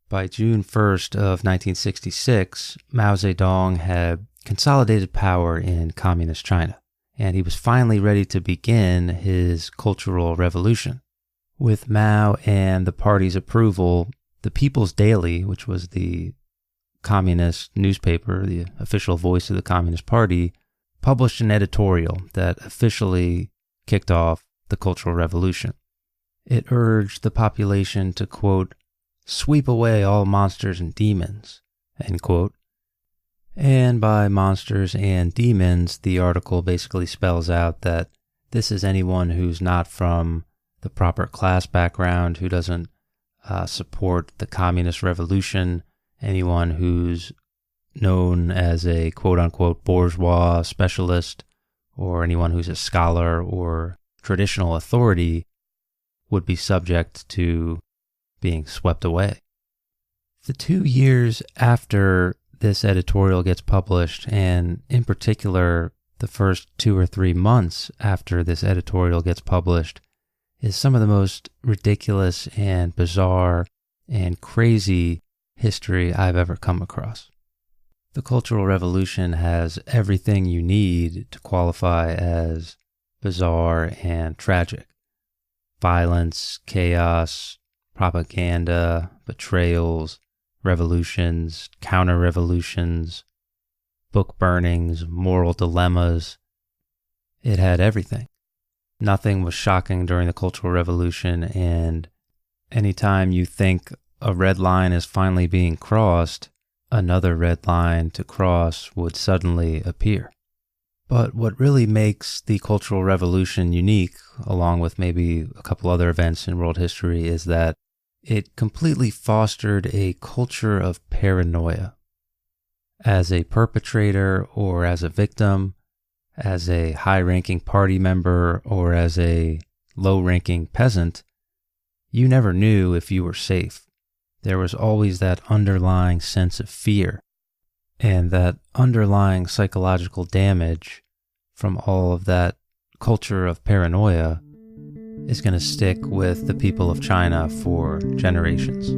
By June 1st of 1966, Mao Zedong had consolidated power in communist China, and he was finally ready to begin his Cultural Revolution. With Mao and the party's approval, the People's Daily, which was the communist newspaper, the official voice of the Communist Party, published an editorial that officially kicked off the Cultural Revolution. It urged the population to, quote, sweep away all monsters and demons, end quote. And by monsters and demons, the article basically spells out that this is anyone who's not from the proper class background, who doesn't support the communist revolution, anyone who's known as a quote-unquote bourgeois specialist, or anyone who's a scholar or traditional authority would be subject to being swept away. The 2 years after this editorial gets published, and in particular the first 2 or 3 months after this editorial gets published, is some of the most ridiculous and bizarre and crazy history I've ever come across. The Cultural Revolution has everything you need to qualify as bizarre and tragic. Violence, chaos, propaganda, betrayals, revolutions, counter-revolutions, book burnings, moral dilemmas. It had everything. Nothing was shocking during the Cultural Revolution, and anytime you think a red line is finally being crossed, another red line to cross would suddenly appear. But what really makes the Cultural Revolution unique, along with maybe a couple other events in world history, is that it completely fostered a culture of paranoia. As a perpetrator or as a victim, as a high-ranking party member or as a low-ranking peasant, you never knew if you were safe. There was always that underlying sense of fear, and that underlying psychological damage from all of that culture of paranoia is going to stick with the people of China for generations.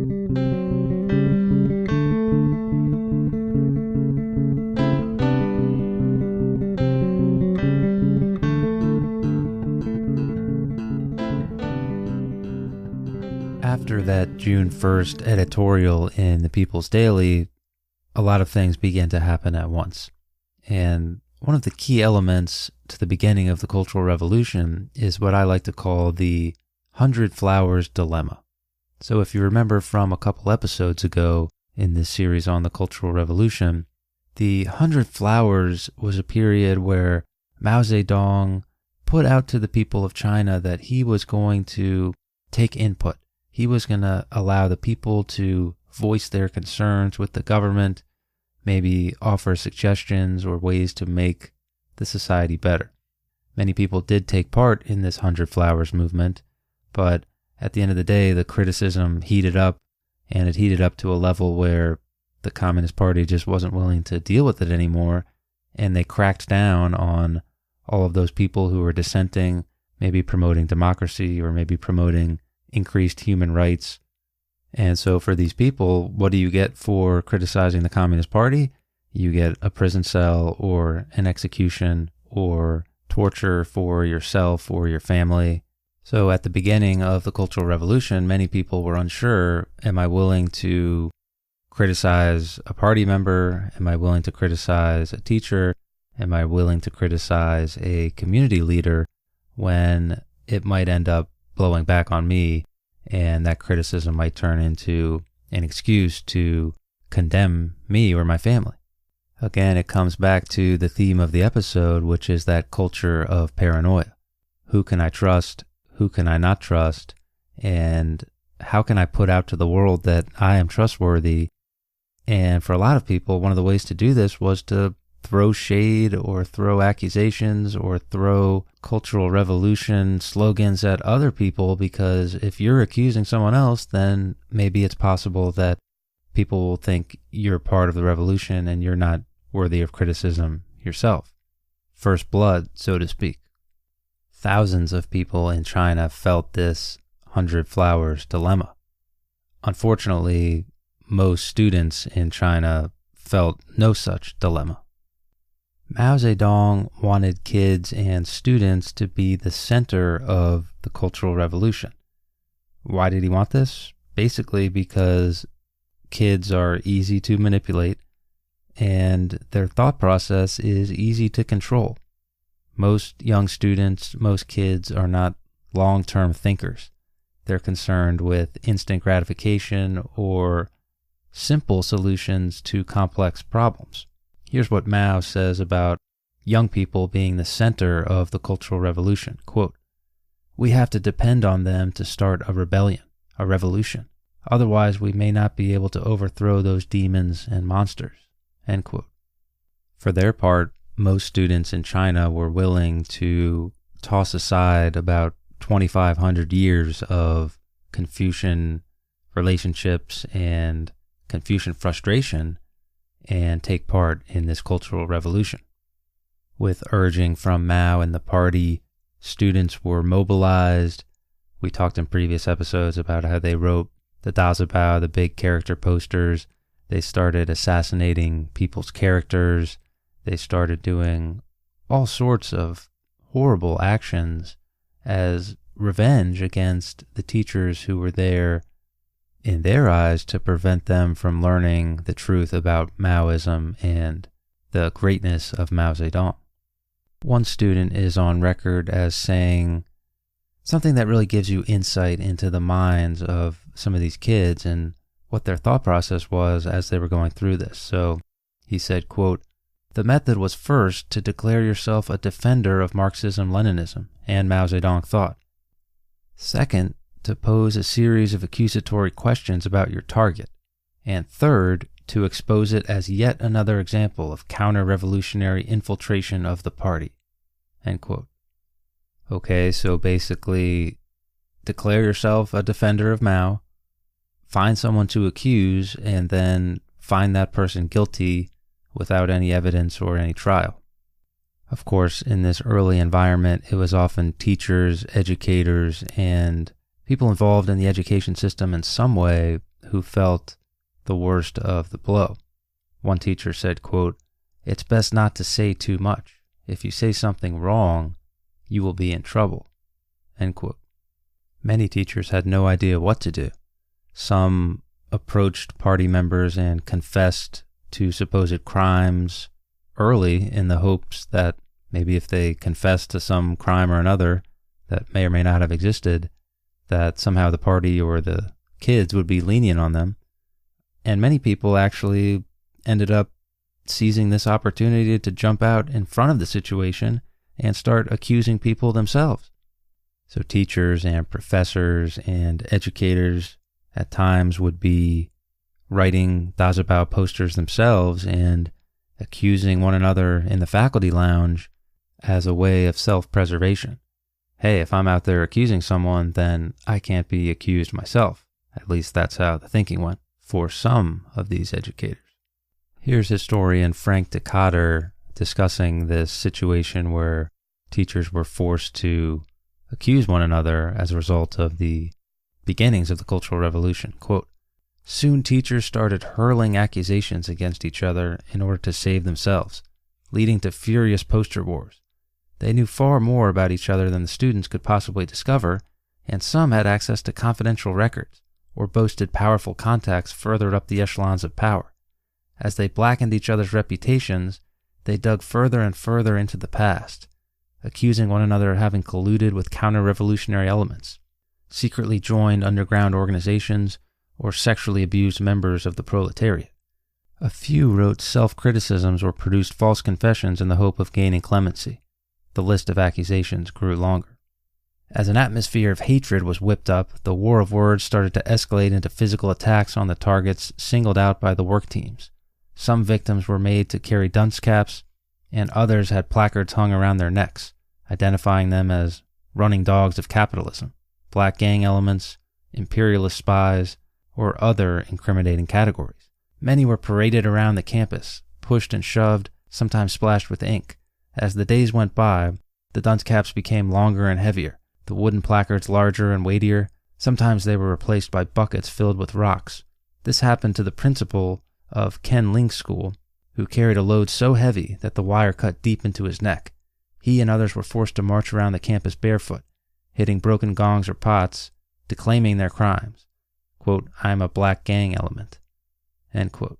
After that June 1st editorial in the People's Daily, a lot of things began to happen at once. And one of the key elements to the beginning of the Cultural Revolution is what I like to call the 100 Flowers Dilemma. So if you remember from a couple episodes ago in this series on the Cultural Revolution, the 100 Flowers was a period where Mao Zedong put out to the people of China that he was going to take input. He was going to allow the people to voice their concerns with the government, maybe offer suggestions or ways to make the society better. Many people did take part in this 100 Flowers movement, but at the end of the day, the criticism heated up, and it heated up to a level where the Communist Party just wasn't willing to deal with it anymore, and they cracked down on all of those people who were dissenting, maybe promoting democracy or maybe promoting increased human rights. And so for these people, what do you get for criticizing the Communist Party? You get a prison cell or an execution or torture for yourself or your family. So at the beginning of the Cultural Revolution, many people were unsure, am I willing to criticize a party member? Am I willing to criticize a teacher? Am I willing to criticize a community leader when it might end up blowing back on me, and that criticism might turn into an excuse to condemn me or my family? Again, it comes back to the theme of the episode, which is that culture of paranoia. Who can I trust? Who can I not trust? And how can I put out to the world that I am trustworthy? And for a lot of people, one of the ways to do this was to throw shade or throw accusations or throw cultural revolution slogans at other people, because if you're accusing someone else, then maybe it's possible that people will think you're part of the revolution and you're not worthy of criticism yourself. First blood, so to speak. Thousands of people in China felt this 100 Flowers dilemma. Unfortunately, most students in China felt no such dilemma. Mao Zedong wanted kids and students to be the center of the Cultural Revolution. Why did he want this? Basically because kids are easy to manipulate and their thought process is easy to control. Most young students, most kids are not long-term thinkers. They're concerned with instant gratification or simple solutions to complex problems. Here's what Mao says about young people being the center of the Cultural Revolution. Quote, "We have to depend on them to start a rebellion, a revolution. Otherwise, we may not be able to overthrow those demons and monsters." End quote. For their part, most students in China were willing to toss aside about 2,500 years of Confucian relationships and Confucian frustration and take part in this Cultural Revolution. With urging from Mao and the party, students were mobilized. We talked in previous episodes about how they wrote the Dazabao, the big character posters. They started assassinating people's characters. They started doing all sorts of horrible actions as revenge against the teachers who were there, in their eyes, to prevent them from learning the truth about Maoism and the greatness of Mao Zedong. One student is on record as saying something that really gives you insight into the minds of some of these kids and what their thought process was as they were going through this. So he said, quote, "The method was first to declare yourself a defender of Marxism-Leninism and Mao Zedong thought. Second, to pose a series of accusatory questions about your target. And third, to expose it as yet another example of counter-revolutionary infiltration of the party." End quote. Okay, so basically, declare yourself a defender of Mao, find someone to accuse, and then find that person guilty without any evidence or any trial. Of course, in this early environment, it was often teachers, educators, and people involved in the education system in some way who felt the worst of the blow. One teacher said, quote, "It's best not to say too much. If you say something wrong, you will be in trouble." End quote. Many teachers had no idea what to do. Some approached party members and confessed to supposed crimes early in the hopes that maybe if they confessed to some crime or another that may or may not have existed, that somehow the party or the kids would be lenient on them. And many people actually ended up seizing this opportunity to jump out in front of the situation and start accusing people themselves. So teachers and professors and educators at times would be writing Dazabao posters themselves and accusing one another in the faculty lounge as a way of self-preservation. Hey, if I'm out there accusing someone, then I can't be accused myself. At least that's how the thinking went for some of these educators. Here's historian Frank DeCotter discussing this situation where teachers were forced to accuse one another as a result of the beginnings of the Cultural Revolution. Quote, "Soon teachers started hurling accusations against each other in order to save themselves, leading to furious poster wars. They knew far more about each other than the students could possibly discover, and some had access to confidential records or boasted powerful contacts further up the echelons of power. As they blackened each other's reputations, they dug further and further into the past, accusing one another of having colluded with counter-revolutionary elements, secretly joined underground organizations, or sexually abused members of the proletariat. A few wrote self-criticisms or produced false confessions in the hope of gaining clemency. The list of accusations grew longer. As an atmosphere of hatred was whipped up, the war of words started to escalate into physical attacks on the targets singled out by the work teams. Some victims were made to carry dunce caps, and others had placards hung around their necks, identifying them as running dogs of capitalism, black gang elements, imperialist spies, or other incriminating categories. Many were paraded around the campus, pushed and shoved, sometimes splashed with ink. As the days went by, the dunce caps became longer and heavier, the wooden placards larger and weightier. Sometimes they were replaced by buckets filled with rocks. This happened to the principal of Ken Ling's school, who carried a load so heavy that the wire cut deep into his neck. He and others were forced to march around the campus barefoot, hitting broken gongs or pots, declaiming their crimes. Quote, "I'm a black gang element." End quote.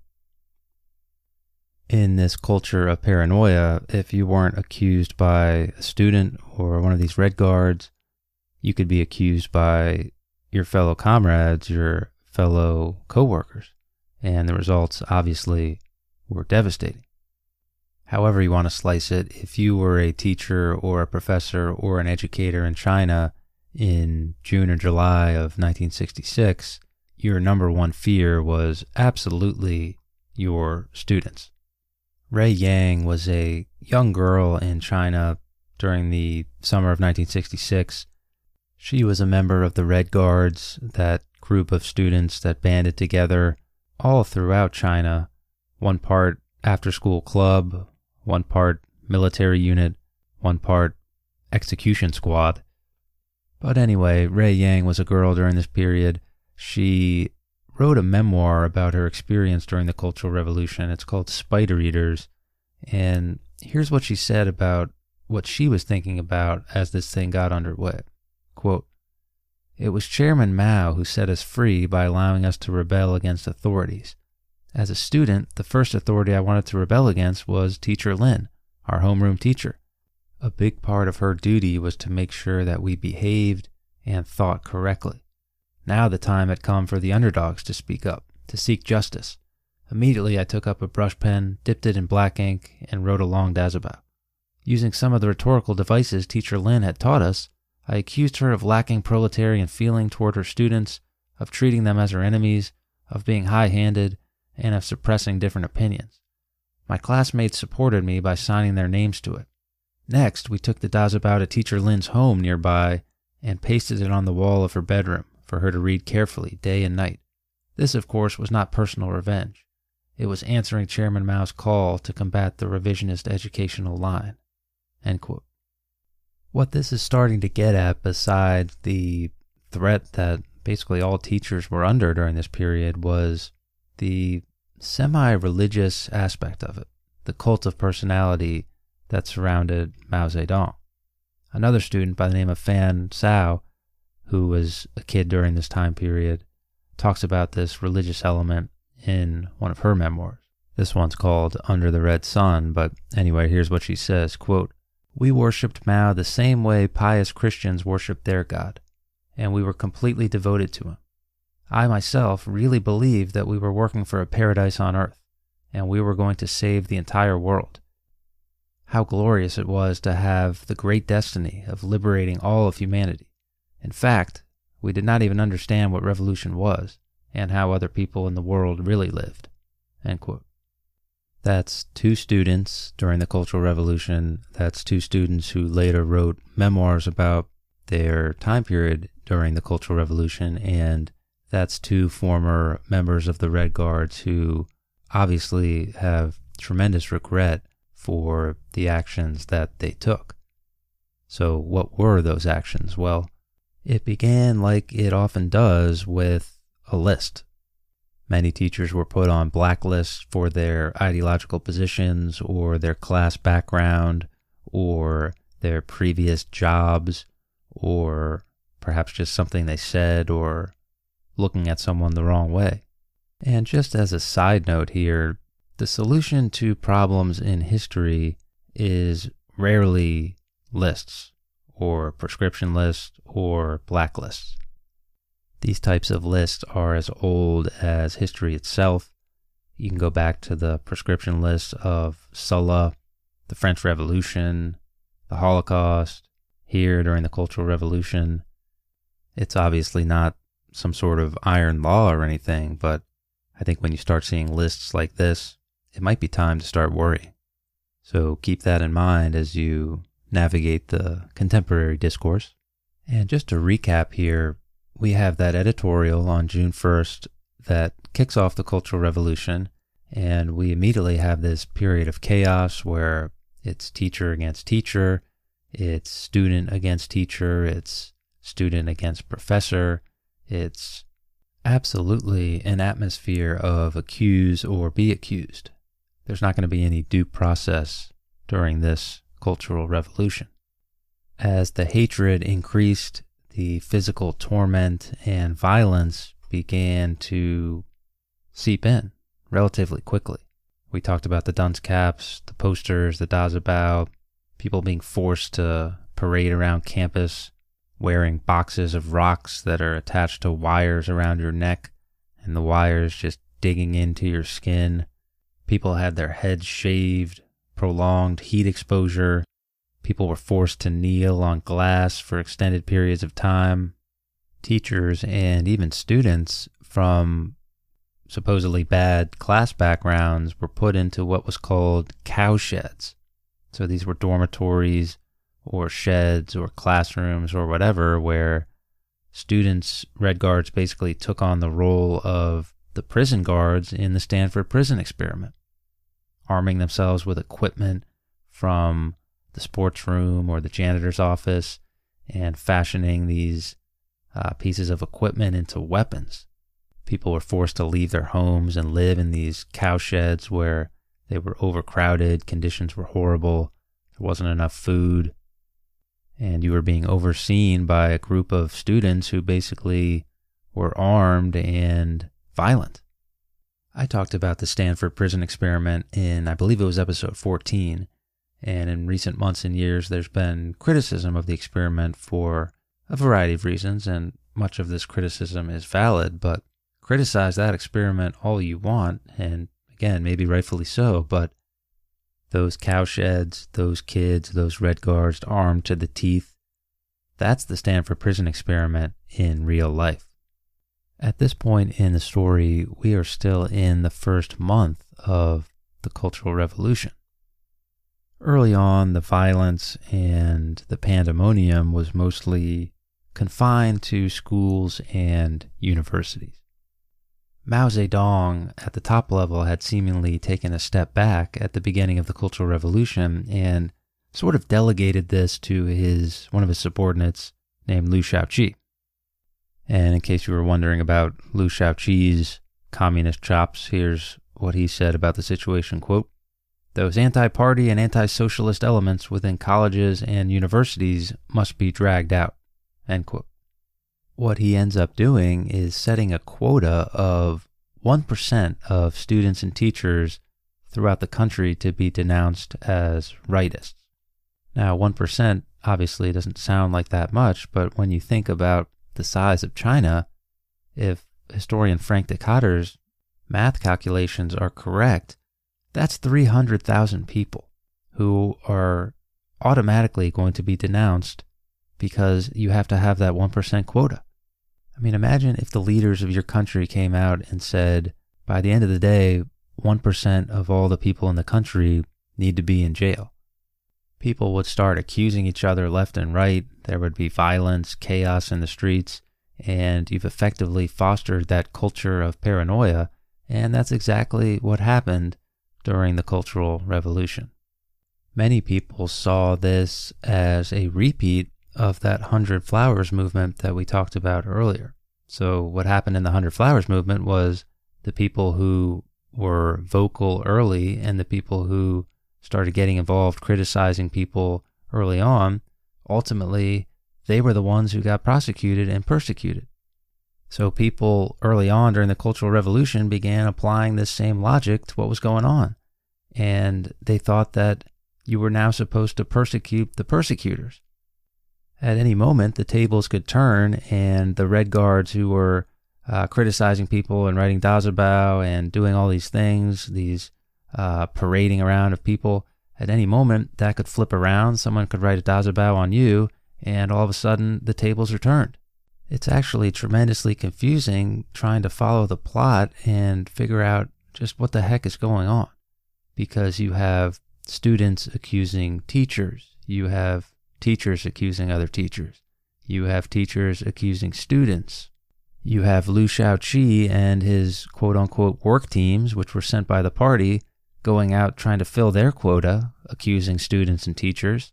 In this culture of paranoia, if you weren't accused by a student or one of these Red Guards, you could be accused by your fellow comrades, your fellow coworkers, and the results obviously were devastating. However you want to slice it, if you were a teacher or a professor or an educator in China in June or July of 1966, your number one fear was absolutely your students. Ray Yang was a young girl in China during the summer of 1966. She was a member of the Red Guards, that group of students that banded together all throughout China, one part after-school club, one part military unit, one part execution squad. But anyway, Ray Yang was a girl during this period. She wrote a memoir about her experience during the Cultural Revolution. It's called Spider Eaters. And here's what she said about what she was thinking about as this thing got underway. Quote, "It was Chairman Mao who set us free by allowing us to rebel against authorities. As a student, the first authority I wanted to rebel against was Teacher Lin, our homeroom teacher. A big part of her duty was to make sure that we behaved and thought correctly. Now the time had come for the underdogs to speak up, to seek justice. Immediately I took up a brush pen, dipped it in black ink, and wrote a long dazabao. Using some of the rhetorical devices Teacher Lin had taught us, I accused her of lacking proletarian feeling toward her students, of treating them as her enemies, of being high-handed, and of suppressing different opinions. My classmates supported me by signing their names to it. Next, we took the dazabao to Teacher Lin's home nearby and pasted it on the wall of her bedroom for her to read carefully day and night. This, of course, was not personal revenge. It was answering Chairman Mao's call to combat the revisionist educational line." End quote. What this is starting to get at, besides the threat that basically all teachers were under during this period, was the semi-religious aspect of it, the cult of personality that surrounded Mao Zedong. Another student by the name of Fan Sao, who was a kid during this time period, talks about this religious element in one of her memoirs. This one's called Under the Red Sun, but anyway, here's what she says, quote, "We worshipped Mao the same way pious Christians worship their God, and we were completely devoted to him. I myself really believed that we were working for a paradise on earth, and we were going to save the entire world. How glorious it was to have the great destiny of liberating all of humanity. In fact, we did not even understand what revolution was and how other people in the world really lived." End quote. That's two students during the Cultural Revolution. That's two students who later wrote memoirs about their time period during the Cultural Revolution, and that's two former members of the Red Guards who obviously have tremendous regret for the actions that they took. So what were those actions? Well, it began like it often does with a list. Many teachers were put on blacklists for their ideological positions or their class background or their previous jobs or perhaps just something they said or looking at someone the wrong way. And just as a side note here, the solution to problems in history is rarely lists or prescription lists or blacklists. These types of lists are as old as history itself. You can go back to the prescription lists of Sulla, the French Revolution, the Holocaust, here during the Cultural Revolution. It's obviously not some sort of iron law or anything, but I think when you start seeing lists like this, it might be time to start worrying. So keep that in mind as you navigate the contemporary discourse. And just to recap here, we have that editorial on June 1st that kicks off the Cultural Revolution, and we immediately have this period of chaos where it's teacher against teacher, it's student against teacher, it's student against professor, it's Absolutely an atmosphere of accuse or be accused. There's not going to be any due process during this cultural revolution. As the hatred increased, the physical torment and violence began to seep in relatively quickly. We talked about the dunce caps, the posters, the Dazabao, people being forced to parade around campus wearing boxes of rocks that are attached to wires around your neck, and the wires just digging into your skin. People had their heads shaved, prolonged heat exposure. People were forced to kneel on glass for extended periods of time. Teachers and even students from supposedly bad class backgrounds were put into what was called cowsheds. So these were dormitories or sheds or classrooms or whatever where students, Red Guards, basically took on the role of the prison guards in the Stanford prison experiment, arming themselves with equipment from the sports room or the janitor's office and fashioning these pieces of equipment into weapons. People were forced to leave their homes and live in these cowsheds where they were overcrowded, conditions were horrible, there wasn't enough food, and you were being overseen by a group of students who basically were armed and violent. I talked about the Stanford prison experiment in, I believe it was episode 14, and in recent months and years there's been criticism of the experiment for a variety of reasons, and much of this criticism is valid, but criticize that experiment all you want, and again, maybe rightfully so, but those cowsheds, those kids, those Red Guards armed to the teeth, that's the Stanford prison experiment in real life. At this point in the story, we are still in the first month of the Cultural Revolution. Early on, the violence and the pandemonium was mostly confined to schools and universities. Mao Zedong, at the top level, had seemingly taken a step back at the beginning of the Cultural Revolution and sort of delegated this to one of his subordinates named Liu Shaoqi. And in case you were wondering about Liu Shaoqi's communist chops, here's what he said about the situation, quote, "Those anti-party and anti-socialist elements within colleges and universities must be dragged out," end quote. What he ends up doing is setting a quota of 1% of students and teachers throughout the country to be denounced as rightists. Now, 1% obviously doesn't sound like that much, but when you think about the size of China, if historian Frank Decatur's math calculations are correct, that's 300,000 people who are automatically going to be denounced because you have to have that 1% quota. I mean, imagine if the leaders of your country came out and said, by the end of the day, 1% of all the people in the country need to be in jail. People would start accusing each other left and right. There would be violence, chaos in the streets, and you've effectively fostered that culture of paranoia, and that's exactly what happened during the Cultural Revolution. Many people saw this as a repeat of that 100 Flowers movement that we talked about earlier. So what happened in the 100 Flowers movement was the people who were vocal early and the people who started getting involved criticizing people early on, ultimately they were the ones who got prosecuted and persecuted. So people early on during the Cultural Revolution began applying this same logic to what was going on. And they thought that you were now supposed to persecute the persecutors. At any moment, the tables could turn, and the Red Guards who were criticizing people and writing Dazabao and doing all these things, these parading around of people, at any moment, that could flip around. Someone could write a Dazabao on you, and all of a sudden, the tables are turned. It's actually tremendously confusing trying to follow the plot and figure out just what the heck is going on. Because you have students accusing teachers, you have teachers accusing other teachers, you have teachers accusing students, you have Liu Shaoqi and his quote-unquote work teams, which were sent by the party, going out trying to fill their quota, accusing students and teachers.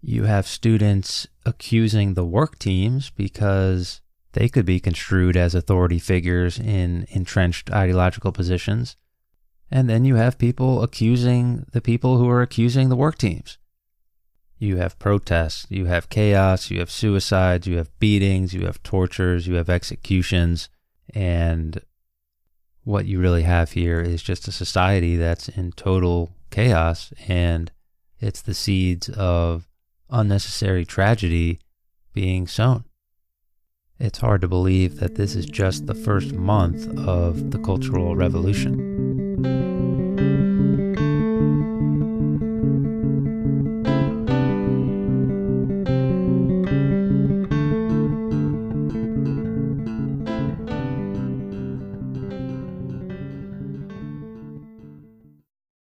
You have students accusing the work teams because They could be construed as authority figures in entrenched ideological positions. And then you have people accusing the people who are accusing the work teams. You have protests, you have chaos, you have suicides, you have beatings, you have tortures, you have executions, and what you really have here is just a society that's in total chaos, and it's the seeds of unnecessary tragedy being sown. It's hard to believe that this is just the first month of the Cultural Revolution.